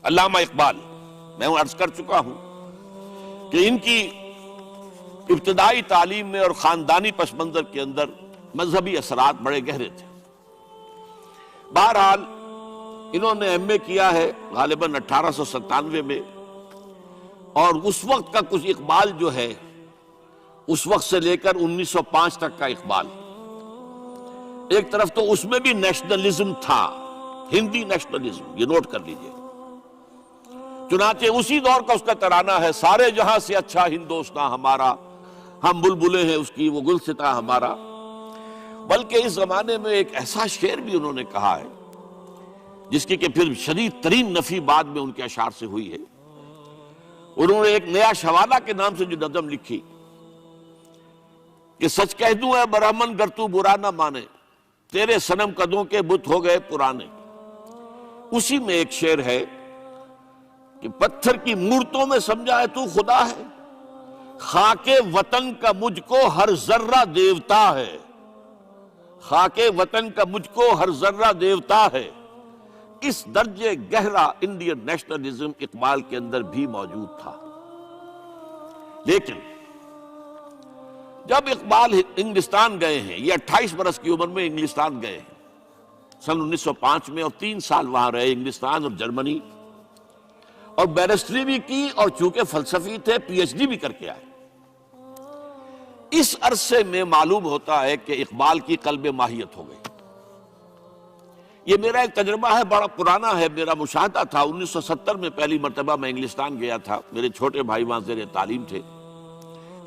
علامہ اقبال، میں عرض کر چکا ہوں کہ ان کی ابتدائی تعلیم میں اور خاندانی پس منظر کے اندر مذہبی اثرات بڑے گہرے تھے۔ بہرحال انہوں نے ایم اے کیا ہے غالباً 1897 میں، اور اس وقت کا کچھ اقبال جو ہے، اس وقت سے لے کر 1905 تک کا اقبال، ایک طرف تو اس میں بھی نیشنلزم تھا، ہندی نیشنلزم، یہ نوٹ کر لیجئے۔ چنانچہ اسی دور کا اس کا ترانہ ہے، سارے جہاں سے اچھا ہندوستاں ہمارا، ہم بلبلے ہیں اس کی وہ گلستاں ہمارا۔ بلکہ اس زمانے میں ایک ایسا شعر بھی انہوں نے کہا ہے جس کی کہ پھر شدید ترین نفی بعد میں ان کے اشعار سے ہوئی ہے۔ انہوں نے ایک نیا شوالہ کے نام سے جو نظم لکھی کہ سچ کہہ دوں اے برہمن گر تو برا نہ مانے، تیرے صنم قدوں کے بت ہو گئے پرانے۔ اسی میں ایک شعر ہے کہ پتھر کی مورتوں میں سمجھا ہے تو خدا ہے، خاک وطن کا مجھ کو ہر ذرہ دیوتا ہے، خاک وطن کا مجھ کو ہر ذرہ دیوتا ہے۔ اس درجے گہرا انڈین نیشنلزم اقبال کے اندر بھی موجود تھا۔ لیکن جب اقبال انگلستان گئے ہیں، یہ 28 برس کی عمر میں انگلستان گئے ہیں سن 1905 میں، اور 3 سال وہاں رہے، انگلستان اور جرمنی، اور بیرسٹری بھی کی، اور چونکہ فلسفی تھے پی ایچ ڈی بھی کر کے آئے۔ اس عرصے میں معلوم ہوتا ہے کہ اقبال کی قلب ماہیت ہو گئی۔ یہ میرا ایک تجربہ ہے، بڑا پرانا ہے، میرا مشاہدہ تھا۔ 1970 میں پہلی مرتبہ میں انگلستان گیا تھا، میرے چھوٹے بھائی وہاں زیر تعلیم تھے،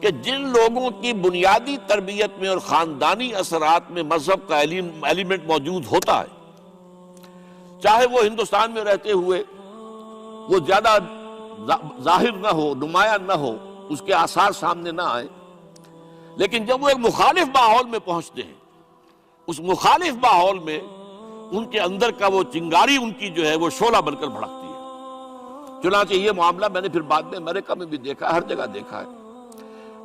کہ جن لوگوں کی بنیادی تربیت میں اور خاندانی اثرات میں مذہب کا ایلیمنٹ موجود ہوتا ہے، چاہے وہ ہندوستان میں رہتے ہوئے وہ زیادہ ظاہر نہ ہو، نمایاں نہ ہو، اس کے آثار سامنے نہ آئے، لیکن جب وہ ایک مخالف ماحول میں پہنچتے ہیں، اس مخالف ماحول میں ان کے اندر کا وہ چنگاری ان کی جو ہے وہ شعلہ بن کر بھڑکتی ہے۔ چنانچہ یہ معاملہ میں نے پھر بعد میں امریکہ میں بھی دیکھا، ہر جگہ دیکھا ہے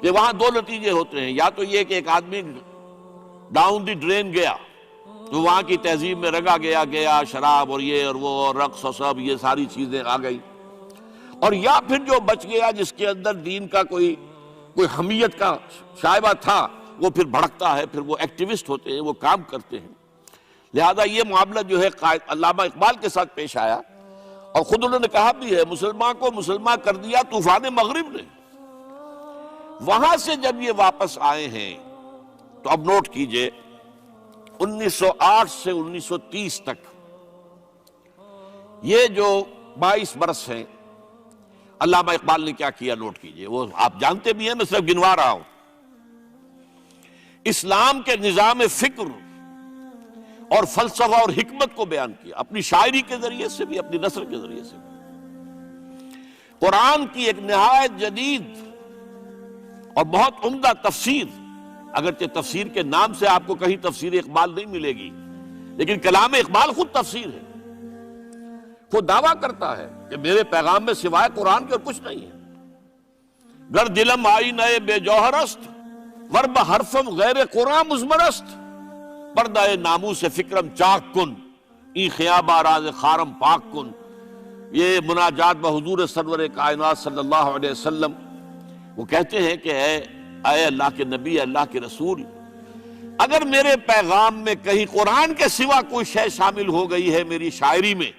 کہ وہاں 2 نتیجے ہوتے ہیں، یا تو یہ کہ ایک آدمی ڈاؤن دی ڈرین گیا تو وہاں کی تہذیب میں رگا گیا شراب اور یہ اور وہ اور رقص اور سب یہ ساری چیزیں آ گئی، اور یا پھر جو بچ گیا جس کے اندر دین کا کوئی حمیت کا شائبہ تھا، وہ پھر بھڑکتا ہے، پھر وہ ایکٹیوسٹ ہوتے ہیں، وہ کام کرتے ہیں۔ لہذا یہ معاملہ جو ہے علامہ اقبال کے ساتھ پیش آیا، اور خود انہوں نے کہا بھی ہے، مسلمان کو مسلمان کر دیا طوفان مغرب نے۔ وہاں سے جب یہ واپس آئے ہیں تو اب نوٹ کیجئے 1908 سے 1930 تک یہ جو 22 برس ہیں، علامہ اقبال نے کیا کیا نوٹ کیجئے، وہ آپ جانتے بھی ہیں، میں صرف گنوا رہا ہوں۔ اسلام کے نظام فکر اور فلسفہ اور حکمت کو بیان کیا، اپنی شاعری کے ذریعے سے بھی، اپنی نثر کے ذریعے سے بھی۔ قرآن کی ایک نہایت جدید اور بہت عمدہ تفسیر، اگرچہ تفسیر کے نام سے آپ کو کہیں تفسیر اقبال نہیں ملے گی، لیکن کلام اقبال خود تفسیر ہے۔ وہ دعویٰ کرتا ہے کہ میرے پیغام میں سوائے قرآن کے اور کچھ نہیں ہے۔ گر دلم آئی نئے بے جوہر است، ورب حرفم غیر قرآن مزمرست، پردہ ناموس فکرم چاک کن، ای خیابہ راز خارم پاک کن۔ یہ مناجات بحضور سرور کائنات صلی اللہ علیہ وسلم، وہ کہتے ہیں کہ اے اللہ کے نبی، اللہ کے رسول، اگر میرے پیغام میں کہیں قرآن کے سوا کوئی شے شامل ہو گئی ہے میری شاعری میں،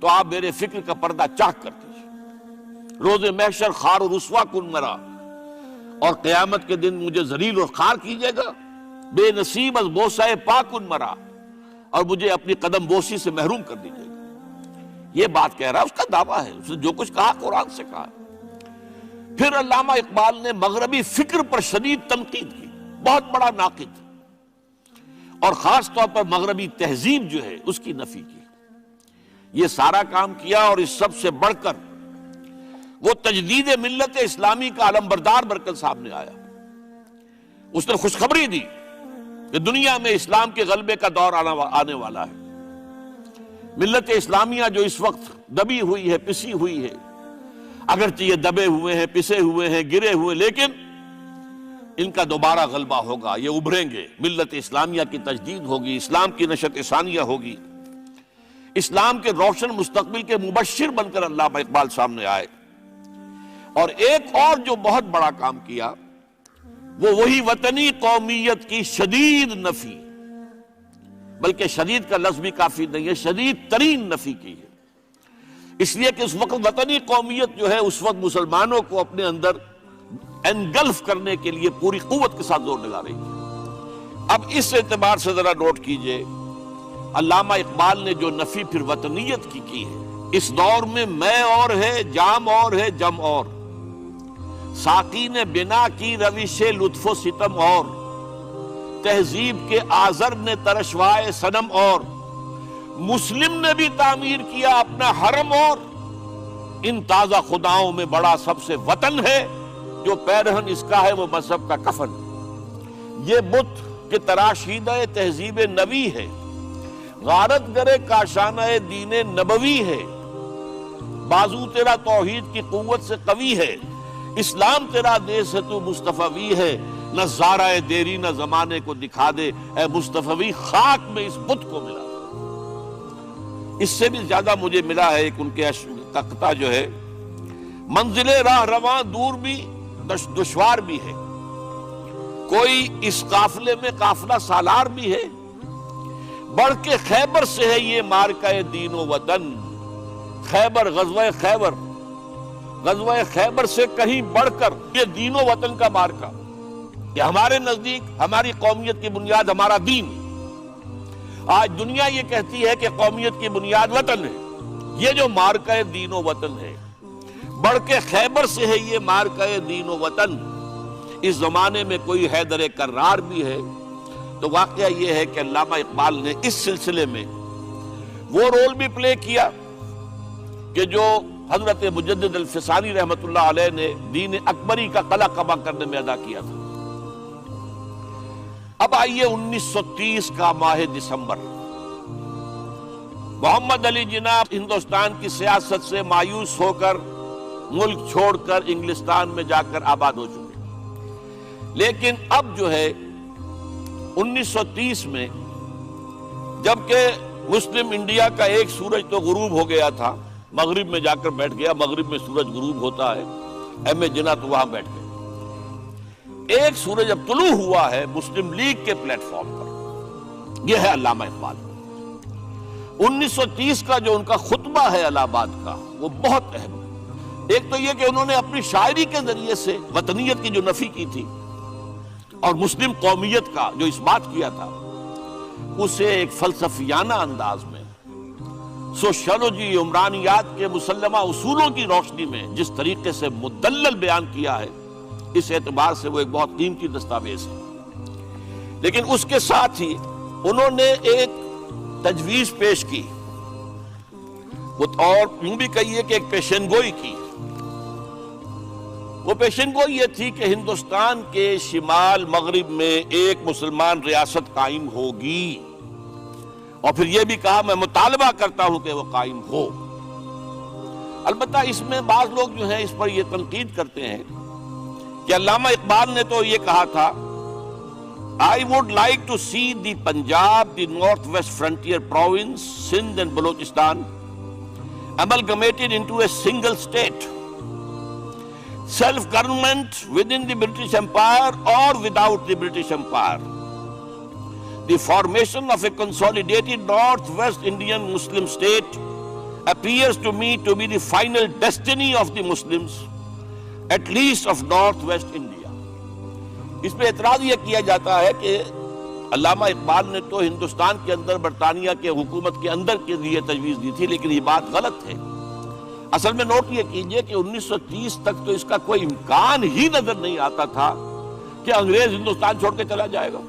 تو آپ میرے فکر کا پردہ چاک کر دیجیے۔ روز محشر خار و رسوا کن مرا، اور قیامت کے دن مجھے ذلیل اور خوار کیجیے گا۔ بے نصیب از بوسہ پاکن مرا، اور مجھے اپنی قدم بوسی سے محروم کر دیجیے گا۔ یہ بات کہہ رہا ہے، اس کا دعویٰ ہے، اس نے جو کچھ کہا قرآن سے کہا۔ پھر علامہ اقبال نے مغربی فکر پر شدید تنقید کی، بہت بڑا ناقد، اور خاص طور پر مغربی تہذیب جو ہے اس کی نفی کی۔ یہ سارا کام کیا، اور اس سب سے بڑھ کر وہ تجدید ملت اسلامی کا علمبردار بن کر سامنے آیا۔ اس نے خوشخبری دی کہ دنیا میں اسلام کے غلبے کا دور آنے والا ہے۔ ملت اسلامیہ جو اس وقت دبی ہوئی ہے، پسی ہوئی ہے، اگرچہ یہ دبے ہوئے ہیں، پسے ہوئے ہیں، گرے ہوئے، لیکن ان کا دوبارہ غلبہ ہوگا، یہ ابھریں گے، ملت اسلامیہ کی تجدید ہوگی، اسلام کی نشأت ثانیہ ہوگی۔ اسلام کے روشن مستقبل کے مبشر بن کر علامہ اقبال سامنے آئے. اور ایک اور جو بہت بڑا کام کیا وہ وہی وطنی قومیت کی شدید نفی، بلکہ شدید کا لفظ بھی کافی نہیں ہے، شدید ترین نفی کی ہے. اس لیے کہ اس وقت وطنی قومیت جو ہے اس وقت مسلمانوں کو اپنے اندر انگلف کرنے کے لیے پوری قوت کے ساتھ زور لگا رہی ہے. اب اس اعتبار سے ذرا نوٹ کیجئے، علامہ اقبال نے جو نفی پھر وطنیت کی ہے، اس دور میں میں اور ہے، جام اور ہے، جم اور، ساقی نے بنا کی روش لطف و ستم اور، تہذیب کے آزر نے ترشوائے صنم اور، مسلم نے بھی تعمیر کیا اپنا حرم اور، ان تازہ خداؤں میں بڑا سب سے وطن ہے، جو پیرہن اس کا ہے وہ مذہب کا کفن. یہ بت کہ تراشیدہ تہذیب نبی ہے، غارت گرے کاشانہ دین نبوی ہے، بازو تیرا توحید کی قوت سے قوی ہے، اسلام تیرا دیس ہے تو مصطفی ہے، نہ زارہ دیری نہ زمانے کو دکھا دے، اے مصطفی خاک میں اس بت کو ملا. اس سے بھی زیادہ مجھے ملا ہے ایک ان کے تختہ جو ہے، منزل راہ رواں دور بھی دشوار بھی ہے، کوئی اس قافلے میں قافلہ سالار بھی ہے، بڑھ کے خیبر سے ہے یہ مارکہ دین و وطن. خیبر غزوہ خیبر سے کہیں بڑھ کر یہ دین و وطن کا مارکہ، کہ ہمارے نزدیک ہماری قومیت کی بنیاد ہمارا دین. آج دنیا یہ کہتی ہے کہ قومیت کی بنیاد وطن ہے، یہ جو مارکہ دین و وطن ہے، بڑھ کے خیبر سے ہے یہ مارکہ دین و وطن. اس زمانے میں کوئی حیدر کرار بھی ہے. تو واقعہ یہ ہے کہ علامہ اقبال نے اس سلسلے میں وہ رول بھی پلے کیا کہ جو حضرت مجدد الفسانی رحمت اللہ علیہ نے دین اکبری کا قلع قبا کرنے میں ادا کیا تھا. اب آئیے 1930 کا ماہ دسمبر، محمد علی جناح ہندوستان کی سیاست سے مایوس ہو کر ملک چھوڑ کر انگلستان میں جا کر آباد ہو چکے. لیکن اب جو ہے 1930 میں جبکہ مسلم انڈیا کا ایک سورج تو غروب ہو گیا تھا، مغرب میں جا کر بیٹھ گیا، مغرب میں سورج غروب ہوتا ہے، ایم اے جناح تو وہاں بیٹھ گئے. ایک سورج اب طلوع ہوا ہے مسلم لیگ کے پلیٹ فارم پر، یہ ہے علامہ اقبال. 1930 کا جو ان کا خطبہ ہے الہ آباد کا وہ بہت اہم ہے. ایک تو یہ کہ انہوں نے اپنی شاعری کے ذریعے سے وطنیت کی جو نفی کی تھی اور مسلم قومیت کا جو اس بات کیا تھا، اسے ایک فلسفیانہ انداز میں سوشیولوجی عمرانیات کے مسلمہ اصولوں کی روشنی میں جس طریقے سے مدلل بیان کیا ہے، اس اعتبار سے وہ ایک بہت قیمتی دستاویز ہے. لیکن اس کے ساتھ ہی انہوں نے ایک تجویز پیش کی، اور یوں بھی کہیے کہ ایک پیشن گوئی کی. وہ پیشن گوئی یہ تھی کہ ہندوستان کے شمال مغرب میں ایک مسلمان ریاست قائم ہوگی، اور پھر یہ بھی کہا میں مطالبہ کرتا ہوں کہ وہ قائم ہو. البتہ اس میں بعض لوگ جو ہیں اس پر یہ تنقید کرتے ہیں کہ علامہ اقبال نے تو یہ کہا تھا I would like to see the Punjab, the Northwest Frontier Province, Sindh and Balochistan amalgamated into a single state. Self-government within the British Empire or without the British Empire. The formation of a consolidated Northwest Indian Muslim state appears to me to be the final destiny of the Muslims, at least of Northwest India. اس پہ اعتراض یہ کیا جاتا ہے کہ علامہ اقبال نے تو ہندوستان کے اندر برطانیہ کے حکومت کے اندر کے لیے تجویز دی تھی، لیکن یہ بات غلط ہے. اصل میں نوٹ یہ کیجئے کہ 1930 تک تو اس کا کوئی امکان ہی نظر نہیں آتا تھا کہ انگریز ہندوستان چھوڑ کے چلا جائے گا.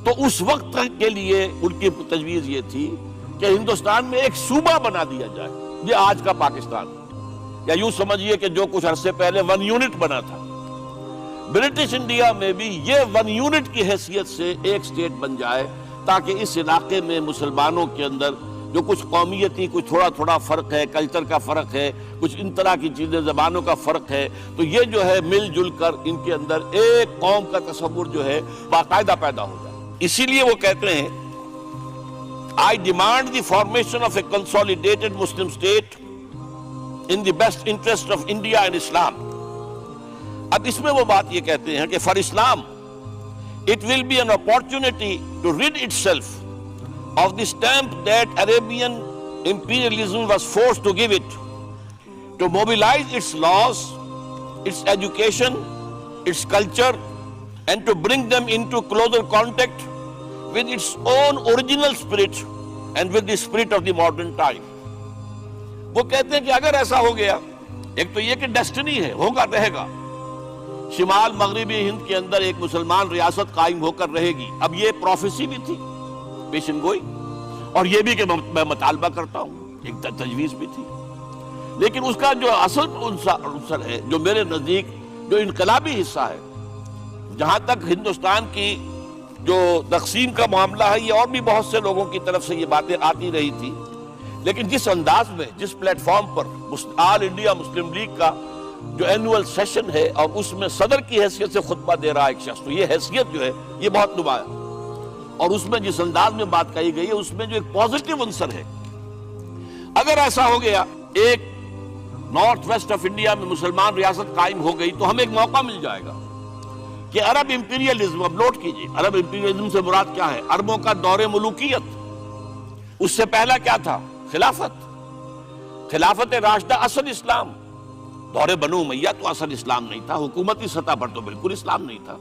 تو اس وقت کے لیے ان کی تجویز یہ تھی کہ ہندوستان میں ایک صوبہ بنا دیا جائے، یہ آج کا پاکستان، یا یوں سمجھیے کہ جو کچھ عرصے پہلے 1 یونٹ بنا تھا. برٹش انڈیا میں بھی یہ 1 یونٹ کی حیثیت سے ایک سٹیٹ بن جائے، تاکہ اس علاقے میں مسلمانوں کے اندر جو کچھ قومیتی کچھ تھوڑا تھوڑا فرق ہے، کلچر کا فرق ہے، کچھ ان طرح کی چیزیں، زبانوں کا فرق ہے، تو یہ جو ہے مل جل کر ان کے اندر ایک قوم کا تصور جو ہے باقاعدہ پیدا ہو جائے. اسی لیے وہ کہتے ہیں I demand the formation of a consolidated Muslim state in the best interest of India and Islam. اب اس میں وہ بات یہ کہتے ہیں کہ for Islam it will be an opportunity to rid itself of the stamp that Arabian imperialism was forced to give it, to mobilize its laws, its education, its culture, and to bring them into closer contact with its own original spirit and with the spirit of the modern time. وہ کہتے ہیں کہ اگر ایسا ہو گیا، ایک تو یہ کہ ڈیسٹنی ہے، ہوگا رہے گا، شمال مغربی ہند کے اندر ایک مسلمان ریاست قائم ہو کر رہے گی. اب یہ پروفیسی بھی تھی، پیشن گوئی، اور یہ بھی کہ میں مطالبہ کرتا ہوں، ایک تجویز بھی تھی. لیکن اس کا جو اصل عنصر ہے، جو میرے نزدیک جو انقلابی حصہ ہے، جہاں تک ہندوستان کی جو تقسیم کا معاملہ ہے، یہ اور بھی بہت سے لوگوں کی طرف سے یہ باتیں آتی رہی تھی، لیکن جس انداز میں، جس پلیٹ فارم پر آل انڈیا مسلم لیگ کا جو اینول سیشن ہے اور اس میں صدر کی حیثیت سے خطبہ دے رہا ایک شخص، تو یہ حیثیت جو ہے یہ بہت نمایاں، اور اس میں جس انداز میں بات کہی گئی ہے اس میں جو ایک پازیٹیو عنصر ہے. اگر ایسا ہو گیا، ایک نارتھ ویسٹ آف انڈیا میں مسلمان ریاست قائم ہو گئی، تو ہمیں ایک موقع مل جائے گا کہ عرب امپیریلزم، اب نوٹ کیجئے، عرب امپیریلزم سے مراد کیا ہے؟ عربوں کا دور ملوکیت. اس سے پہلا کیا تھا؟ خلافت راشدہ، اصل اسلام. دور بنو امیہ تو اصل اسلام نہیں تھا، حکومتی سطح پر تو بالکل اسلام نہیں تھا.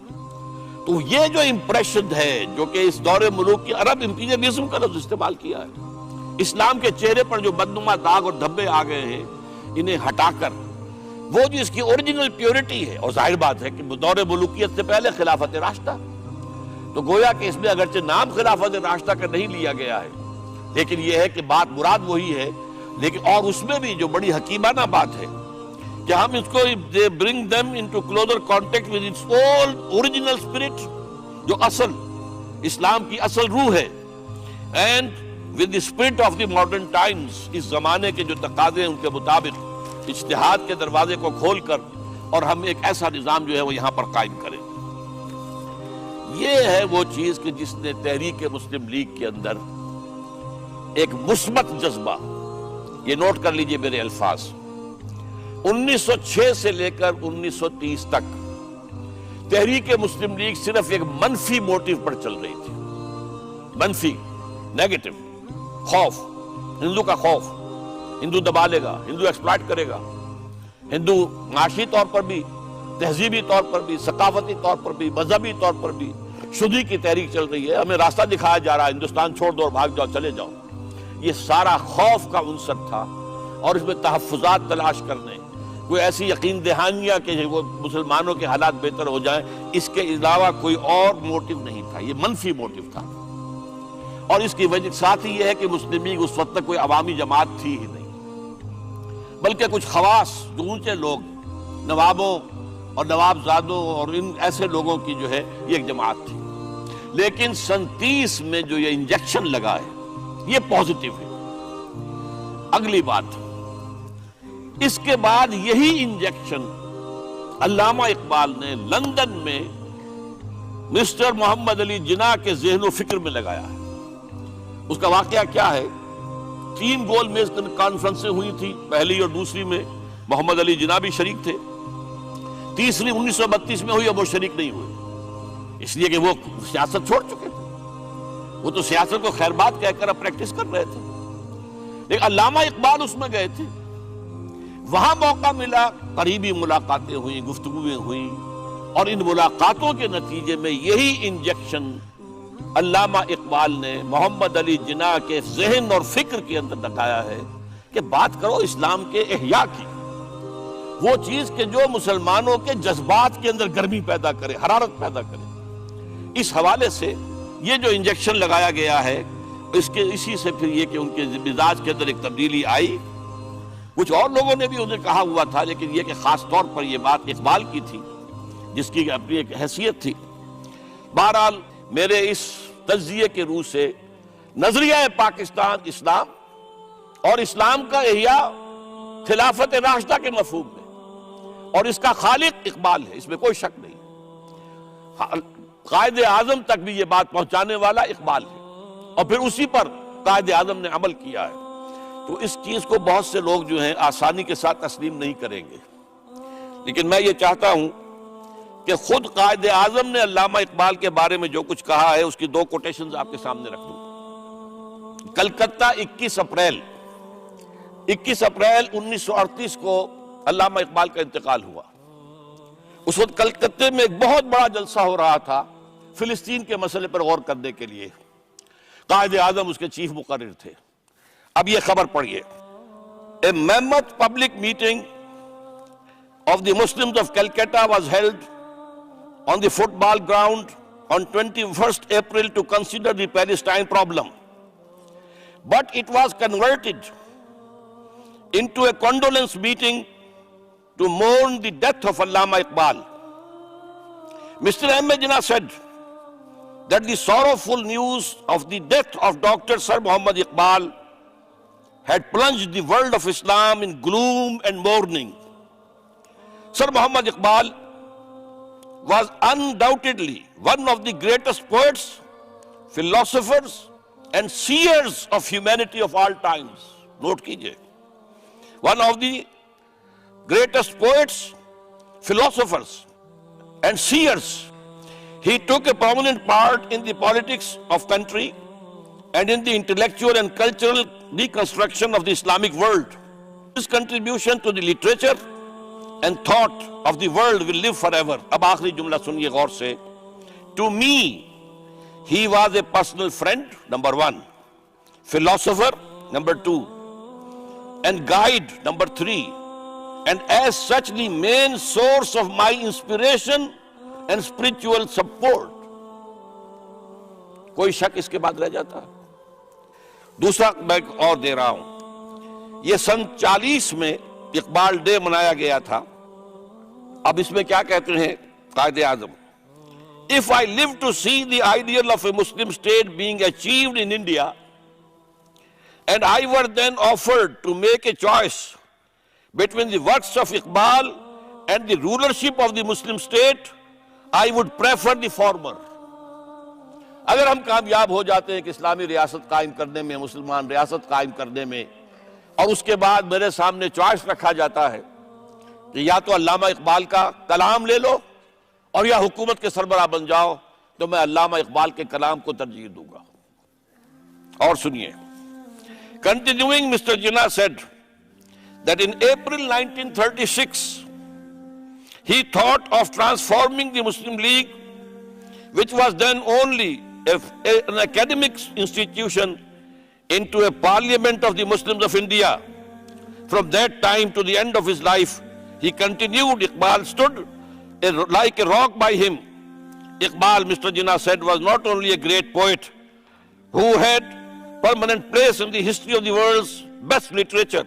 تو یہ جو امپریشن ہے، جو کہ اس دور ملوک کی عرب امپیریلزم کا لفظ استعمال کیا ہے، اسلام کے چہرے پر جو بدنما داغ اور دھبے آ گئے ہیں، انہیں ہٹا کر وہ جو اس کی اوریجنل پیورٹی ہے، اور ظاہر بات ہے کہ دور ملوکیت سے پہلے خلافت راشدہ، تو گویا کہ اس میں اگرچہ نام خلافت راشدہ کا نہیں لیا گیا ہے، لیکن یہ ہے کہ بات مراد وہی ہے. لیکن اور اس میں بھی جو بڑی حکیمانہ بات ہے کہ ہم اس کو bring them into closer contact with its old original spirit، جو اصل اسلام کی اصل روح ہے، and with the spirit of the modern times، اس زمانے کے جو تقاضے ہیں ان کے مطابق اجتہاد کے دروازے کو کھول کر، اور ہم ایک ایسا نظام جو ہے وہ یہاں پر قائم کریں. یہ ہے وہ چیز کہ جس نے تحریک مسلم لیگ کے اندر ایک مثبت جذبہ، یہ نوٹ کر لیجئے میرے الفاظ، 1906 سے لے کر 1930 تک تحریک مسلم لیگ صرف ایک منفی موٹیو پر چل رہی تھی. منفی، نیگیٹو، خوف، ہندو کا خوف، ہندو دبا لے گا، ہندو ایکسپلائٹ کرے گا، ہندو معاشی طور پر بھی، تہذیبی طور پر بھی، ثقافتی طور پر بھی، مذہبی طور پر بھی شدی کی تحریک چل رہی ہے، ہمیں راستہ دکھایا جا رہا ہے، ہندوستان چھوڑ دو اور بھاگ جاؤ، چلے جاؤ. یہ سارا خوف کا عنصر تھا، اور اس میں تحفظات تلاش کرنے، کوئی ایسی یقین دہانیاں کہ وہ مسلمانوں کے حالات بہتر ہو جائیں، اس کے علاوہ کوئی اور موٹیو نہیں تھا. یہ منفی موٹیو تھا، اور اس کی وجہ ساتھ ہی یہ ہے کہ مسلم لیگ اس وقت تک کوئی عوامی جماعت تھی ہی نہیں، بلکہ کچھ خواص، جو اونچے لوگ، نوابوں اور نوابزادوں اور ان ایسے لوگوں کی جو ہے یہ ایک جماعت تھی. لیکن 37 میں جو یہ انجیکشن لگا ہے یہ پازیٹیو ہے. اگلی بات، اس کے بعد یہی انجیکشن علامہ اقبال نے لندن میں مسٹر محمد علی جناح کے ذہن و فکر میں لگایا ہے. اس کا واقعہ کیا ہے؟ 3 گول میز کانفرنسیں ہوئی تھی، پہلی اور دوسری میں محمد علی جناح بھی شریک تھے، تیسری 1932 میں ہوئی، اب وہ شریک نہیں ہوئے، اس لیے کہ وہ سیاست چھوڑ چکے تھے. وہ تو سیاست کو خیر بات کہہ کر اب پریکٹس کر رہے تھے. لیکن علامہ اقبال اس میں گئے تھے، وہاں موقع ملا، قریبی ملاقاتیں ہوئیں، گفتگویں ہوئیں، اور ان ملاقاتوں کے نتیجے میں یہی انجیکشن علامہ اقبال نے محمد علی جناح کے ذہن اور فکر کے اندر لگایا ہے کہ بات کرو اسلام کے احیاء کی، وہ چیز کہ جو مسلمانوں کے جذبات کے اندر گرمی پیدا کرے، حرارت پیدا کرے. اس حوالے سے یہ جو انجیکشن لگایا گیا ہے، اسی سے پھر یہ کہ ان کے مزاج کے اندر ایک تبدیلی آئی. کچھ اور لوگوں نے بھی انہیں کہا ہوا تھا، لیکن یہ کہ خاص طور پر یہ بات اقبال کی تھی، جس کی اپنی ایک حیثیت تھی. بہرحال میرے اس تجزیے کے روح سے نظریہ پاکستان اسلام اور اسلام کا احیاء خلافت راشدہ کے مفہوم میں، اور اس کا خالق اقبال ہے، اس میں کوئی شک نہیں. قائد اعظم تک بھی یہ بات پہنچانے والا اقبال ہے، اور پھر اسی پر قائد اعظم نے عمل کیا ہے، تو اس چیز کو بہت سے لوگ جو ہیں آسانی کے ساتھ تسلیم نہیں کریں گے، لیکن میں یہ چاہتا ہوں کہ خود قائد اعظم نے علامہ اقبال کے بارے میں جو کچھ کہا ہے اس کی دو کوٹیشنز آپ کے سامنے رکھ دوں۔ کلکتہ 21 اپریل 1938 کو علامہ اقبال کا انتقال ہوا۔ اس وقت کلکتہ میں ایک بہت بڑا جلسہ ہو رہا تھا فلسطین کے مسئلے پر غور کرنے کے لیے، قائد اعظم اس کے چیف مقرر تھے۔ اب یہ خبر پڑھیے، اے mammoth public meeting of the Muslims of Calcutta was held on the football ground on 21st April to consider the Palestine problem. But it was converted into a condolence meeting to mourn the death of Allama Iqbal. Mr. Ahmed Jinnah said that the sorrowful news of the death of Dr. Sir Muhammad Iqbal had plunged the world of Islam in gloom and mourning. Sir Muhammad Iqbal was undoubtedly one of the greatest poets, philosophers, and seers of humanity of all times. Note kijiye. One of the greatest poets, philosophers, and seers. He took a prominent part in the politics of country and in the intellectual and cultural reconstruction of the Islamic world. His contribution to the literature and thought of the world will live forever. اب آخری جملہ سنیے غور سے. To me, he was a personal friend, number 1, philosopher, number 2, and guide, number 3, and as such the main source of my inspiration and spiritual support. کوئی شک اس کے بعد رہ جاتا؟ دوسرا میں اور دے رہا ہوں، یہ سن 40 میں اقبال ڈے منایا گیا تھا۔ اب اس میں کیا کہتے ہیں Quaid Azam, If I live to see the ideal of a Muslim state being achieved in India, and I were then offered to make a choice between the works of Iqbal and the rulership of the Muslim state, I would prefer the former. اگر ہم کامیاب ہو جاتے ہیں کہ اسلامی ریاست قائم کرنے میں، مسلمان ریاست قائم کرنے میں، اور اس کے بعد میرے سامنے چوائس رکھا جاتا ہے کہ یا تو علامہ اقبال کا کلام لے لو اور یا حکومت کے سربراہ بن جاؤ، تو میں علامہ اقبال کے کلام کو ترجیح دوں گا۔ اور سنیے، Continuing, Mr. Jinnah said that in April 1936, he thought of transforming the Muslim League, which was then only an academic institution, into a parliament of the Muslims of India. From that time to the end of his life, he continued, Iqbal stood like a rock by him. Iqbal, Mr. Jinnah said, was not only a great poet who had permanent place in the history of the world's best literature.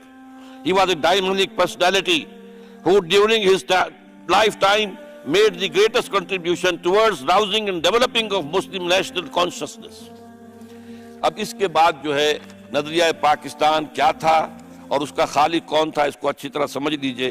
He was a dynamic personality who during his lifetime made the greatest contribution towards rousing and developing of Muslim national consciousness. اب اس کے بعد جو ہے نظریہ پاکستان کیا تھا اور اس کا خالق کون تھا، اس کو اچھی طرح سمجھ لیجئے۔